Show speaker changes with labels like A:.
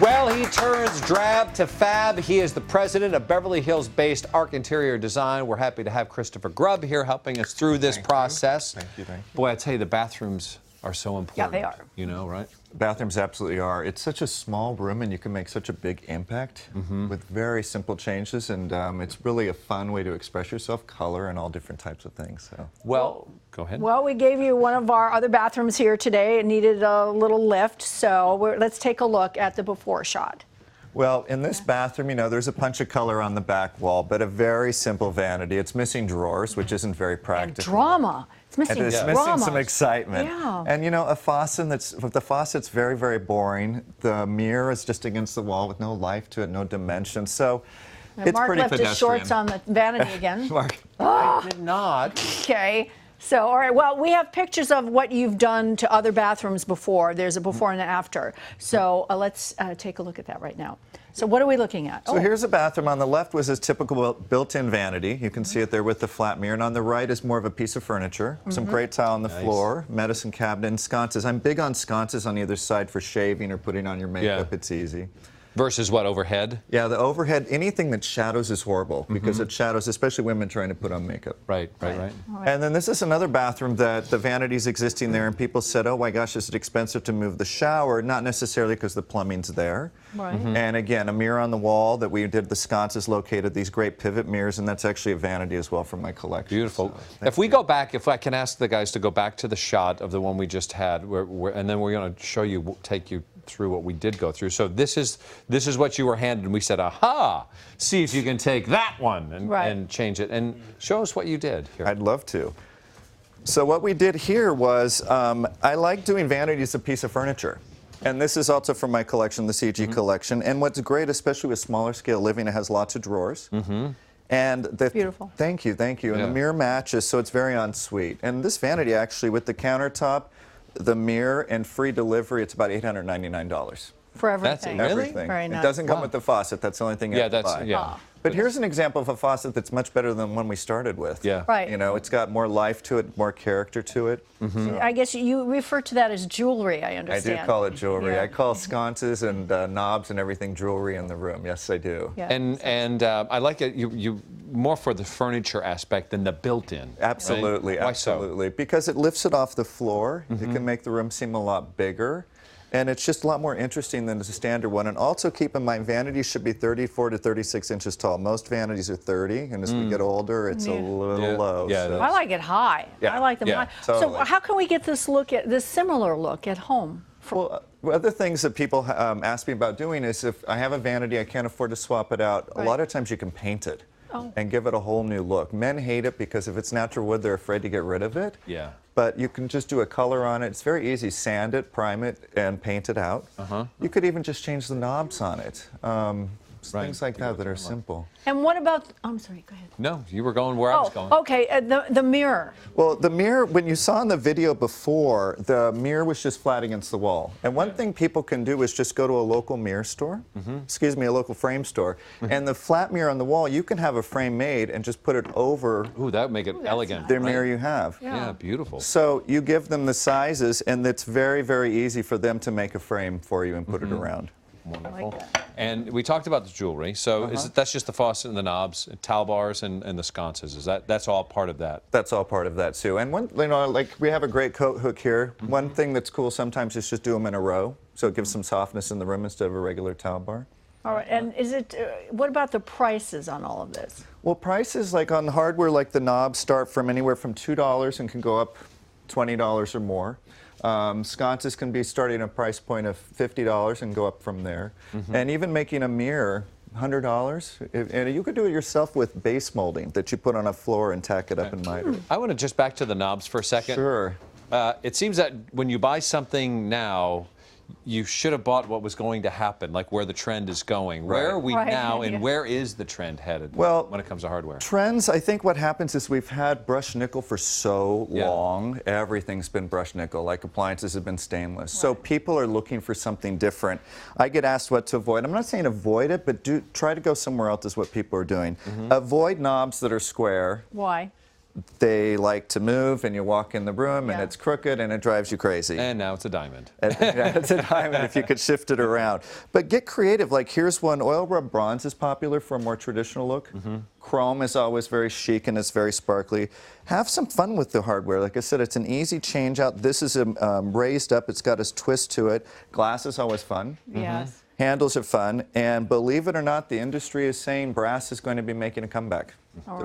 A: Well, he turns drab to fab. He is the president of Beverly Hills-based Arc Interior Design. We're happy to have Christopher Grubb here helping us through this process.
B: Thank you.
A: Boy, I tell you, the bathrooms are so important.
C: Yeah, they are.
A: You know, right?
B: Bathrooms absolutely are. It's such a small room, and you can make such a big impact with very simple changes, and it's really a fun way to express yourself, color, and all different types of things. So.
A: Well, go ahead.
C: Well, we gave you one of our other bathrooms here today. It needed a little lift, so let's take a look at the before shot.
B: Well, in this bathroom, you know, there's a punch of color on the back wall, but a very simple vanity. It's missing drawers, which isn't very practical.
C: And drama. It's missing
B: And it's missing some excitement.
C: Yeah.
B: And you know, the faucet's very, very boring. The mirror is just against the wall with no life to it, no dimension. So
C: And
B: it's
C: Mark
B: pretty
C: left
B: pedestrian.
C: his shorts on the vanity again.
B: Mark.
A: I did not.
C: Okay. So, all right, well, we have pictures of what you've done to other bathrooms before. There's a before and an after. So let's take a look at that right now. So what are we looking at?
B: So here's a bathroom. On the left was this typical built-in vanity. You can see it there with the flat mirror. And on the right is more of a piece of furniture. Some great tile on the floor, medicine cabinet, and sconces. I'm big on sconces on either side for shaving or putting on your makeup. It's easy.
A: Versus what, overhead?
B: Yeah, the overhead, anything that shadows is horrible because it shadows, especially women trying to put on makeup.
A: Right.
B: And then this is another bathroom that the vanity's existing there, and people said, oh my gosh, is it expensive to move the shower? Not necessarily because the plumbing's there.
C: Right.
B: And again, a mirror on the wall that we did, the sconces located, these great pivot mirrors, and that's actually a vanity as well from my collection.
A: Beautiful.
B: So,
A: if we go back, if I can ask the guys to go back to the shot of the one we just had, and then we're going to show you, take you through what we did go through. So this is what you were handed, and we said, aha, see if you can take that one and change it. And show us what you did here.
B: I'd love to. So what we did here was, I like doing vanity as a piece of furniture. And this is also from my collection, the CG collection. And what's great, especially with smaller scale living, it has lots of drawers. And
C: Beautiful.
B: Thank you. And the mirror matches, so it's very ensuite. And this vanity, actually, with the countertop, the mirror, and free delivery, it's about $899.
C: For everything.
A: That's it, really?
B: Everything.
C: Very nice.
B: It doesn't come with the faucet. That's the only thing you have to buy.
A: Yeah.
B: But here's an example of a faucet that's much better than the one we started with.
A: Yeah.
C: Right.
B: You know, it's got more life to it, more character to it. So
C: I guess you refer to that as jewelry, I
B: I
C: understand.
B: do call it jewelry.
C: Yeah.
B: I call sconces and knobs and everything jewelry in the room. Yes, I do.
C: Yeah.
A: And I like it. You more for the furniture aspect than the built-in.
B: Absolutely,
A: Right? Why so?
B: absolutely. Because it lifts it off the floor. It can make the room seem a lot bigger. And it's just a lot more interesting than the standard one. And also keep in mind, vanities should be 34 to 36 inches tall. Most vanities are 30, and as we get older, it's a little low.
A: Yeah,
B: so.
C: I like it high.
B: Yeah.
C: I like them
A: Yeah,
C: high.
B: totally.
C: So how can we get this similar look at home?
B: Well, other things that people ask me about doing is if I have a vanity, I can't afford to swap it out. A lot of times you can paint it and give it a whole new look. Men hate it because if it's natural wood, they're afraid to get rid of it.
A: Yeah.
B: But you can just do a color on it. It's very easy. Sand it, prime it, and paint it out. You could even just change the knobs on it. Things like that that are simple.
C: And what about, I'm sorry, go ahead.
A: No, you were going where I was going.
C: Okay, the mirror.
B: Well, the mirror, when you saw in the video before, the mirror was just flat against the wall. And one thing people can do is just go to a local mirror store, excuse me, a local frame store, and the flat mirror on the wall, you can have a frame made and just put it over
A: Ooh, that would make it elegant.
B: the mirror you have.
A: Yeah, beautiful.
B: So you give them the sizes, and it's very, very easy for them to make a frame for you and put it around.
A: Wonderful. And we talked about the jewelry. So that's just the faucet and the knobs, towel bars and the sconces. That's all part of that?
B: That's all part of that too. And one, you know, like we have a great coat hook here. One thing that's cool sometimes is just do them in a row, so it gives some softness in the room instead of a regular towel bar.
C: All right, and is it, what about the prices on all of this?
B: Well, prices like on hardware, like the knobs start from anywhere from $2 and can go up $20 or more. Sconces can be starting at a price point of $50 and go up from there. And even making a mirror, $100. And you could do it yourself with base molding that you put on a floor and tack it up and miter.
A: I want to just back to the knobs for a second.
B: Sure.
A: It seems that when you buy something now, you should have bought what was going to happen, like where the trend is going.
B: Right.
A: Where are we
C: Right.
A: now,
C: Yeah.
A: and where is the trend headed when it comes to hardware?
B: Trends, I think what happens is we've had brushed nickel for so long. Everything's been brushed nickel, like appliances have been stainless. So people are looking for something different. I get asked what to avoid. I'm not saying avoid it, but try to go somewhere else is what people are doing. Avoid knobs that are square.
C: Why?
B: they like to move, and you walk in the room, and
C: Yeah.
B: it's crooked, and it drives you crazy.
A: And now it's a diamond.
B: It's a diamond if you could shift it around. But get creative. Like here's one, oil rub bronze is popular for a more traditional look. Chrome is always very chic and it's very sparkly. Have some fun with the hardware. Like I said, it's an easy change out. This is raised up. It's got a twist to it. Glass is always fun.
C: Yes.
B: Handles are fun. And believe it or not, the industry is saying brass is going to be making a comeback.
C: All right.